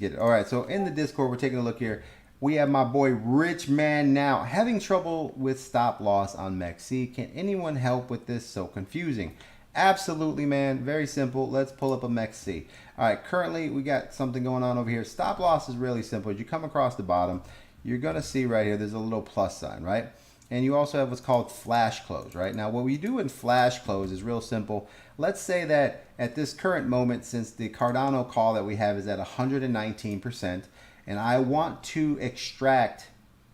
Get it. All right, so in the Discord, we're taking a look here. We have my boy Rich Man Now having trouble with stop loss on mexc. Can anyone help with this? So confusing. Absolutely, man. Very simple. Let's pull up a mexc. All right, currently we got something going on over here. Stop loss is really simple. As you come across the bottom, you're going to see right here, there's a little plus sign, right? And you also have what's called flash close, right? Now, what we do in flash close is real simple. Let's say that at this current moment, since the Cardano call that we have is at 119%, and I want to extract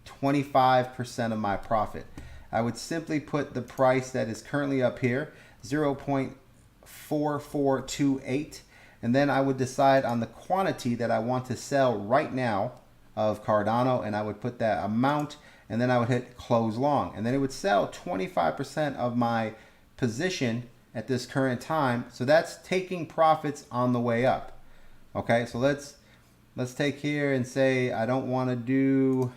25% of my profit, I would simply put the price that is currently up here, 0.4428, and then I would decide on the quantity that I want to sell right now of Cardano, and I would put that amount, and then I would hit close long, and then it would sell 25% of my position at this current time. So that's taking profits on the way up. Okay, so let's take here and say I don't want to do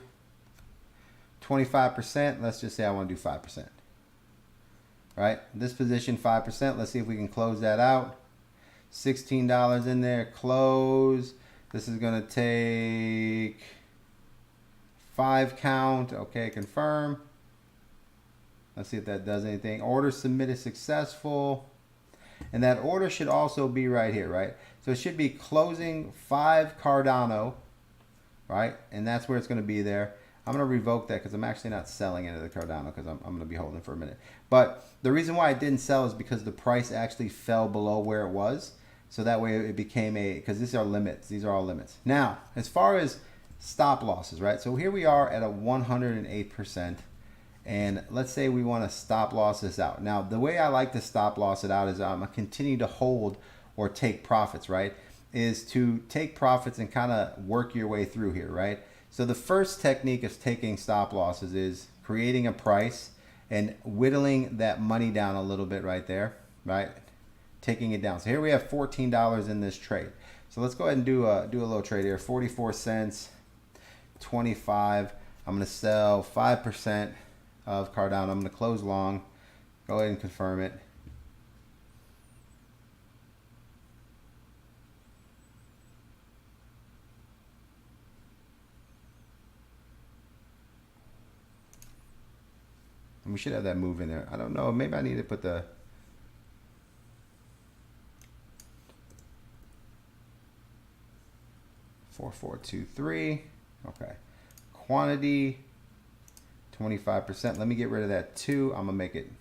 25%. Let's just say I want to do 5%. Right, this position 5%. Let's see if we can close that out. $16 in there, close. This is going to take 5 count. Okay, confirm. Let's see if that does anything. Order submitted successful. And that order should also be right here, right? So it should be closing 5 Cardano, right? And that's where it's going to be there. I'm going to revoke that because I'm actually not selling into the Cardano because I'm going to be holding for a minute. But the reason why I didn't sell is because the price actually fell below where it was. So that way it became because these are limits. These are all limits. Now, as far as stop losses, right? So here we are at a 108%. And let's say we want to stop loss this out. Now, the way I like to stop loss it out is I'm going to continue to hold or take profits, right? Is to take profits and kind of work your way through here, right? So the first technique of taking stop losses is creating a price and whittling that money down a little bit right there, right? Taking it down. So here we have $14 in this trade. So let's go ahead and do a little trade here. 44 cents, 25. I'm going to sell 5% of Cardano. I'm going to close long. Go ahead and confirm it. And we should have that move in there. I don't know. Maybe I need to put the 4423. Okay. Quantity 25%. Let me get rid of that 2. I'm gonna make it.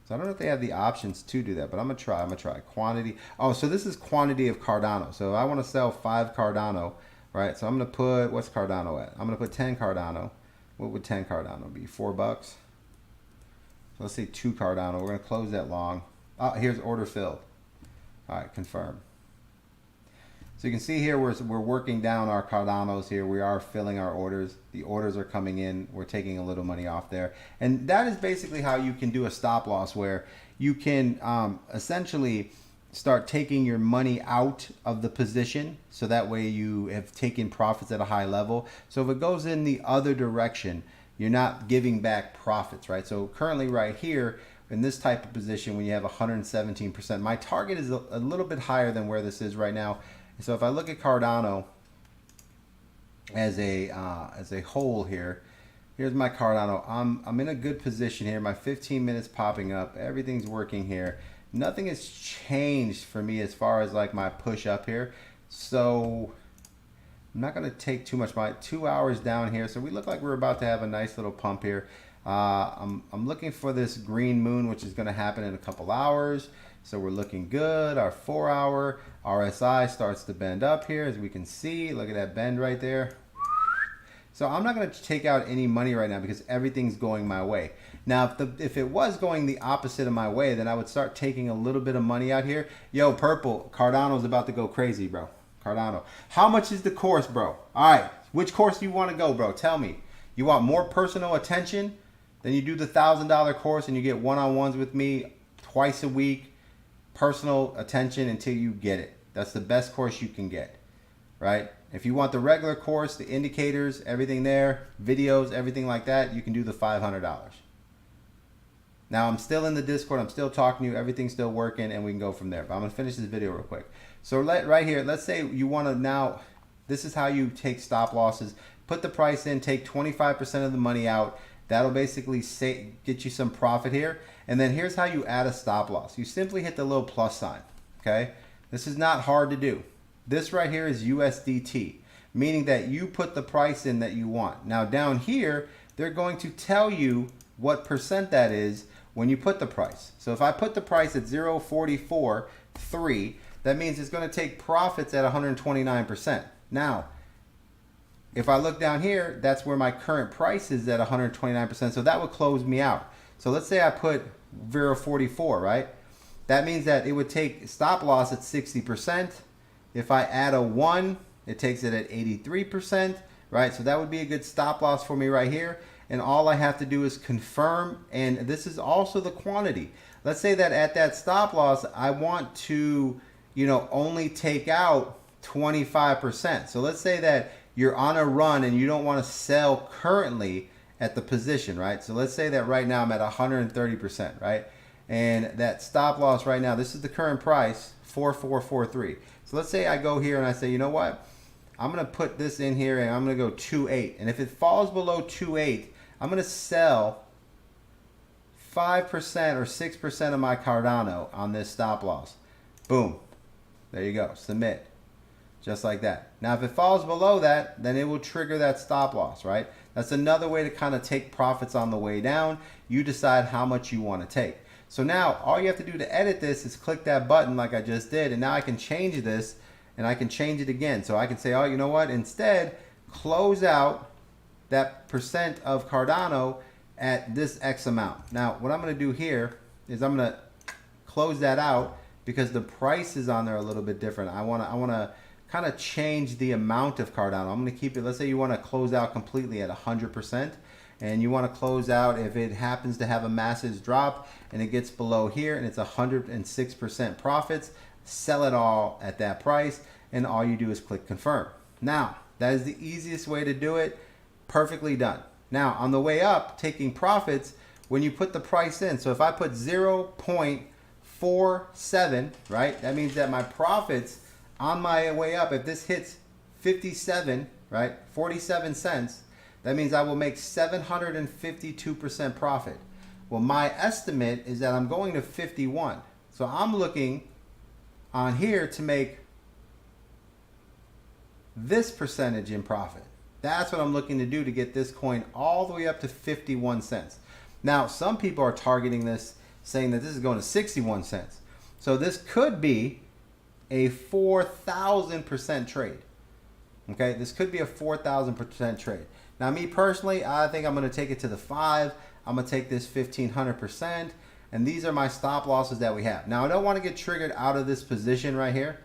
So I don't know if they have the options to do that, but I'm gonna try. Quantity. Oh, so this is quantity of Cardano. So I want to sell 5 Cardano, right? So I'm gonna put, what's Cardano at? I'm gonna put 10 Cardano. What would 10 Cardano be? $4. So let's say 2 Cardano. We're gonna close that long. Oh, here's order filled. All right, confirm. So you can see here we're working down our Cardanos here. We are filling our orders. The orders are coming in. We're taking a little money off there. And that is basically how you can do a stop loss, where you can essentially start taking your money out of the position. So that way you have taken profits at a high level. So if it goes in the other direction, you're not giving back profits, right? So currently right here, in this type of position, when you have 117%, my target is a little bit higher than where this is right now. So if I look at Cardano as a whole here, here's my Cardano. I'm in a good position here. My 15 minutes popping up. Everything's working here. Nothing has changed for me as far as like my push up here. So I'm not going to take too much. My 2 hours down here. So we look like we're about to have a nice little pump here. I'm looking for this green moon, which is going to happen in a couple hours. So we're looking good. Our 4 hour RSI starts to bend up here, as we can see. Look at that bend right there. So I'm not going to take out any money right now because everything's going my way. Now, if it was going the opposite of my way, then I would start taking a little bit of money out here. Yo, Purple, Cardano's about to go crazy, bro. Cardano. How much is the course, bro? All right. Which course do you want to go, bro? Tell me. You want more personal attention? Then you do the $1,000 course and you get one-on-ones with me twice a week. Personal attention until you get it. That's the best course you can get, right? If you want the regular course, the indicators, everything there, videos, everything like that, you can do the $500. Now, I'm still in the Discord. I'm still talking to you. Everything's still working, and we can go from there. But I'm going to finish this video real quick. So right here, let's say you want to now This is how you take stop losses. Put the price in, take 25% of the money out. That'll basically get you some profit here. And then here's how you add a stop loss. You simply hit the little plus sign, okay? This is not hard to do. This right here is USDT, meaning that you put the price in that you want. Now down here, they're going to tell you what percent that is when you put the price. So if I put the price at 0.44.3, that means it's going to take profits at 129%. Now, if I look down here, that's where my current price is at 129%. So that would close me out. So let's say I put 0.44, right? That means that it would take stop loss at 60%. If I add a 1, it takes it at 83%, right? So that would be a good stop loss for me right here. And all I have to do is confirm. And this is also the quantity. Let's say that at that stop loss, I want to, only take out 25%. So let's say that you're on a run and you don't want to sell currently at the position, right? So let's say that right now I'm at 130%, right? And that stop loss right now, this is the current price, 4443. So let's say I go here and I say, you know what? I'm going to put this in here and I'm going to go 2.8. And if it falls below 2.8, I'm going to sell 5% or 6% of my Cardano on this stop loss. Boom. There you go. Submit. Just like that. Now, if it falls below that, then it will trigger that stop loss, right? That's another way to kind of take profits on the way down. You decide how much you want to take. So now, all you have to do to edit this is click that button like I just did, and now I can change this, and I can change it again. So I can say, oh, you know what? Instead, close out that percent of Cardano at this X amount. Now, what I'm going to do here is I'm going to close that out because the price is on there a little bit different. I want to kind of change the amount of Cardano. I'm going to keep it, let's say you want to close out completely at 100%, and you want to close out if it happens to have a massive drop and it gets below here and it's 106% profits, sell it all at that price, and all you do is click confirm. Now, that is the easiest way to do it. Perfectly done. Now, on the way up, taking profits, when you put the price in, so if I put 0.47, right, that means that my profits on my way up, if this hits 57, right, 47 cents, that means I will make 752% profit. Well, my estimate is that I'm going to 51. So I'm looking on here to make this percentage in profit. That's what I'm looking to do to get this coin all the way up to 51 cents. Now, some people are targeting this, saying that this is going to 61 cents. So this could be a 4,000% trade. Okay, this could be a 4,000% trade. Now, me personally, I think I'm going to take it to the 5. I'm going to take this 1,500%, and these are my stop losses that we have. Now, I don't want to get triggered out of this position right here.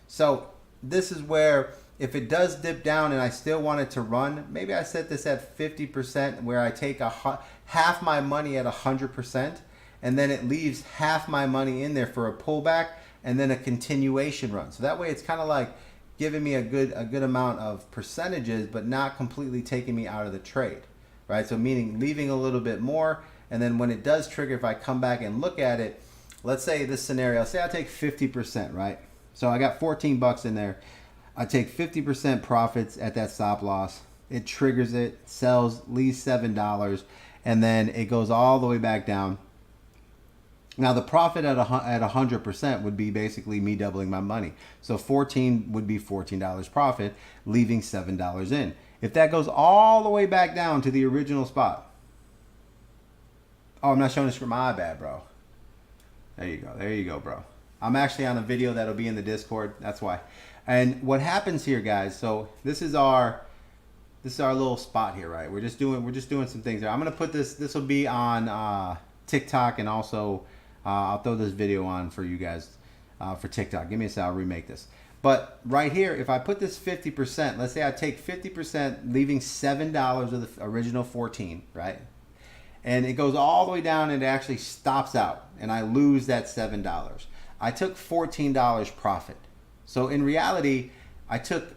So this is where, if it does dip down and I still want it to run, maybe I set this at 50% where I take half my money at 100%, and then it leaves half my money in there for a pullback and then a continuation run. So that way it's kind of like giving me a good amount of percentages, but not completely taking me out of the trade, right? So meaning leaving a little bit more, and then when it does trigger, if I come back and look at it, let's say this scenario, say I take 50%, right? So I got 14 bucks in there. I take 50% profits at that stop loss. It triggers it, sells, leaves $7, and then it goes all the way back down. Now the profit at 100% would be basically me doubling my money. So 14 would be $14 profit, leaving $7 in. If that goes all the way back down to the original spot. Oh, I'm not showing the screen. My bad, bro. There you go. There you go, bro. I'm actually on a video that'll be in the Discord. That's why. And what happens here, guys? So this is our little spot here, right? We're just doing some things here. I'm gonna put this. This will be on TikTok, and also I'll throw this video on for you guys for TikTok. Give me a second. I'll remake this. But right here, if I put this 50%, let's say I take 50%, leaving $7 of the original 14, right? And it goes all the way down and it actually stops out, and I lose that $7. I took $14 profit. So in reality, I took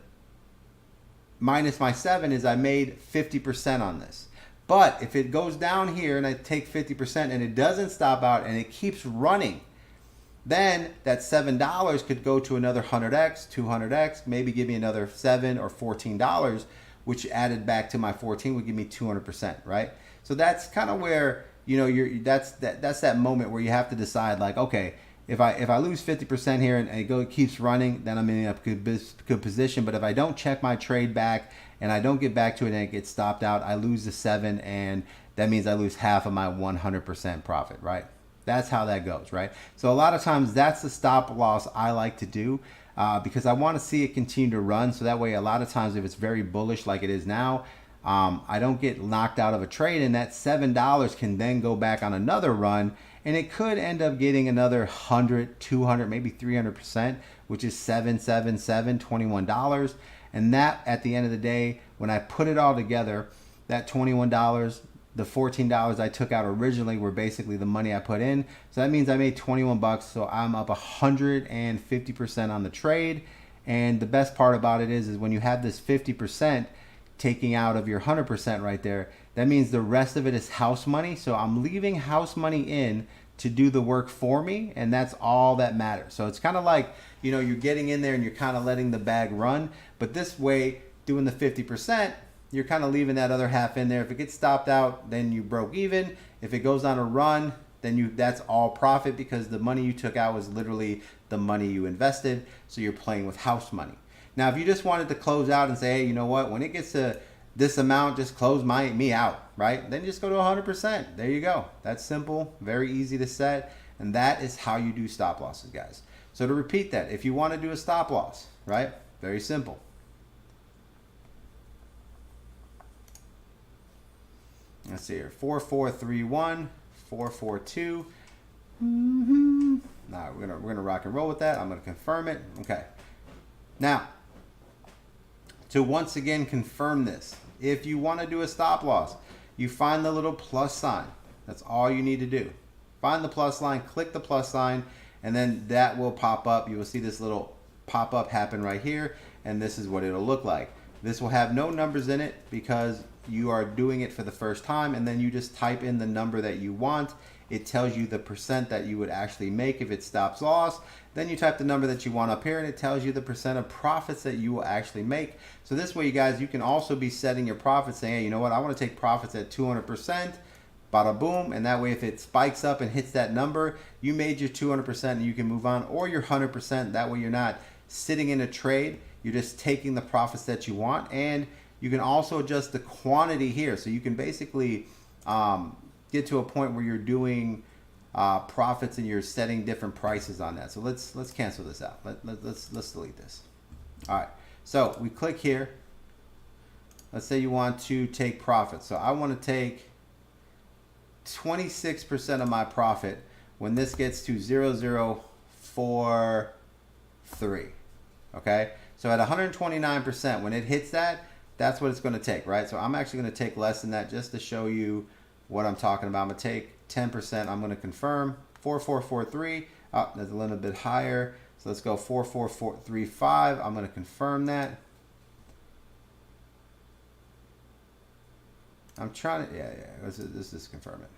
minus my 7 is I made 50% on this. But if it goes down here and I take 50% and it doesn't stop out and it keeps running, Then that $7 could go to another 100x, 200x, maybe give me another $7 or $14, which added back to my 14 would give me 200%, right? So that's kind of where, you know, that's that moment where you have to decide, like, okay, if I lose 50% here and it keeps running, then I'm in a good position. But if I don't check my trade back and I don't get back to it and it gets stopped out, I lose the 7, and that means I lose half of my 100% profit, right? That's how that goes, right? So a lot of times that's the stop loss I like to do because I want to see it continue to run. So that way, a lot of times if it's very bullish like it is now, I don't get knocked out of a trade, and that $7 can then go back on another run, and it could end up getting another 100, 200, maybe 300%, which is $21. And that, at the end of the day, when I put it all together, that $21, the $14 I took out originally were basically the money I put in. So that means I made 21 bucks. So I'm up 150% on the trade. And the best part about it is when you have this 50% taking out of your 100% right there, that means the rest of it is house money. So I'm leaving house money in to do the work for me, and that's all that matters. So it's kind of like, you know, you're getting in there and you're kind of letting the bag run, but this way, doing the 50%, you're kind of leaving that other half in there. If it gets stopped out, then you broke even. If it goes on a run, then that's all profit, because the money you took out was literally the money you invested. So you're playing with house money. Now, if you just wanted to close out and say, hey, you know what, when it gets to this amount, just close me out, right? Then just go to 100%. There you go. That's simple, very easy to set. And that is how you do stop losses, guys. So to repeat that, if you want to do a stop loss, right? Very simple. Let's see here, 4431, 442. Now we're gonna rock and roll with that. I'm gonna confirm it. Okay. Now, to once again confirm this, if you want to do a stop loss, you find the little plus sign. That's all you need to do. Find the plus line, click the plus sign, and then that will pop up. You will see this little pop up happen right here, and this is what it'll look like. This will have no numbers in it because you are doing it for the first time, and then you just type in the number that you want. It tells you the percent that you would actually make if it stops loss. Then you type the number that you want up here, and it tells you the percent of profits that you will actually make. So this way, you guys, you can also be setting your profits, saying, hey, you know what, I want to take profits at 200%, bada boom, and that way if it spikes up and hits that number, you made your 200% and you can move on, or your 100%. That way you're not sitting in a trade, you're just taking the profits that you want. And you can also adjust the quantity here, so you can basically get to a point where you're doing profits and you're setting different prices on that. So let's cancel this out. Let's delete this. All right. So we click here. Let's say you want to take profit. So I want to take 26% of my profit when this gets to 0.0043. Okay. So at 129%, when it hits that, that's what it's going to take, right? So I'm actually going to take less than that just to show you what I'm talking about. I'm going to take 10%. I'm going to confirm 4443. Oh, that's a little bit higher. So let's go 44435. I'm going to confirm that. I'm trying to, yeah. Let's just confirm it.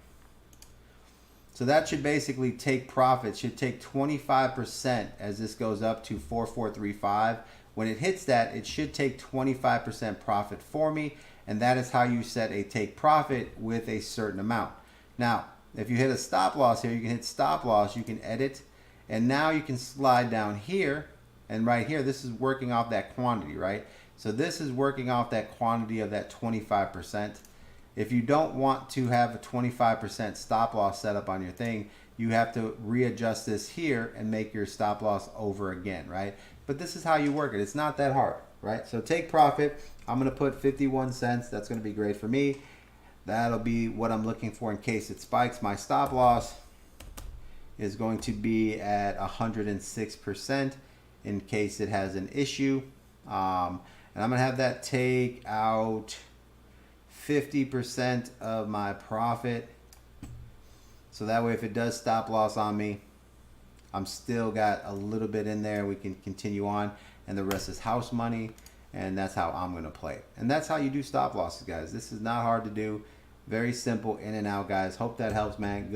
So that should basically take profit, should take 25% as this goes up to 4435. When it hits that, it should take 25% profit for me. And that is how you set a take profit with a certain amount. Now, if you hit a stop loss here, you can hit stop loss, you can edit, and now you can slide down here, and right here, this is working off that quantity, right? So this is working off that quantity of that 25%. If you don't want to have a 25% stop loss set up on your thing, you have to readjust this here and make your stop loss over again, right? But this is how you work it. It's not that hard, right? So take profit. I'm going to put 51 cents. That's going to be great for me. That'll be what I'm looking for in case it spikes. My stop loss is going to be at 106% in case it has an issue. And I'm going to have that take out 50% of my profit. So that way if it does stop loss on me, I'm still got a little bit in there. We can continue on, and the rest is house money, and that's how I'm going to play it. And that's how you do stop losses, guys. This is not hard to do. Very simple, in and out, guys. Hope that helps, man.